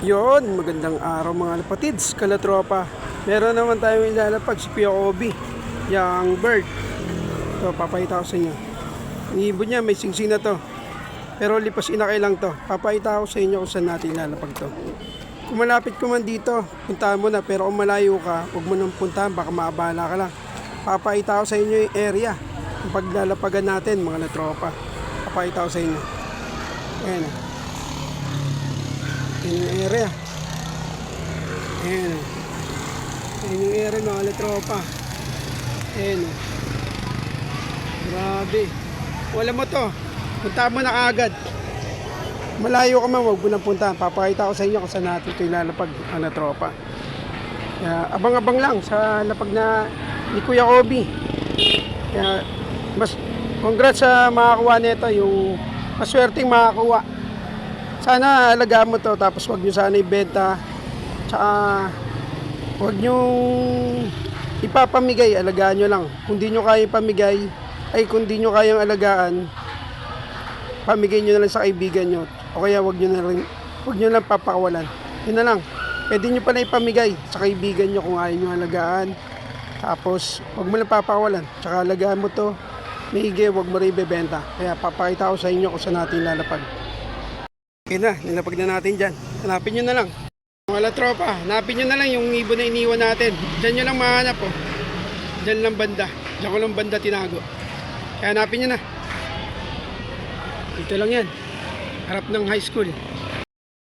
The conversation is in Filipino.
Yon, magandang araw mga lapatids, kalatropa. Meron naman tayong ilalapag si Kuya Obi, yung bird. Ito, papakita ko sa inyo. Ang ibon niya, may singsing na to. Pero lipas inakay lang to. Papakita ko sa inyo kung saan natin ilalapag to. Kung malapit ko man dito, puntahan mo na. Pero kung malayo ka, huwag mo nang puntahan, baka maabala ka lang. Papakita ko sa inyo yung area, yung paglalapagan natin mga latropa. Papakita ko sa inyo. Ayan o. Ayan yung area. Ayan o. Ayan yung area mga latropa. Ayan o. Grabe. Wala mo to. Punta mo na kaagad. Malayo ka man, huwag mo nang puntahan. Papakita ko sa inyo kung saan natin ito ilalapag mga latropa. Kaya abang-abang lang sa lapag na ni Kuya Obi. Kaya mas congrats sa makakuha nito, yung maswerteng makakuha. Sana alagaan mo to, tapos wag nyo sana ibenta, tsaka wag nyo ipapamigay, alagaan nyo lang. Kung di nyo kaya ipamigay, kung di nyo kayang alagaan, pamigay nyo na lang sa kaibigan nyo, o kaya wag nyo lang papakawalan. Yun na lang, pwede nyo pala ipamigay sa kaibigan nyo kung ayaw nyo alagaan, tapos wag mo lang papakawalan, tsaka alagaan mo to, maigi, wag mo rin ibebenta. Kaya papakita ko sa inyo kung saan natin lalapag. Okay na, nilapag na natin dyan. Hanapin nyo na lang. Mga tropa, hanapin nyo na lang yung ibon na iniwan natin. Dyan nyo lang mahanap oh. Dyan lang banda. Dyan ko lang banda tinago. Kaya hanapin nyo na. Dito lang yan. Harap ng high school.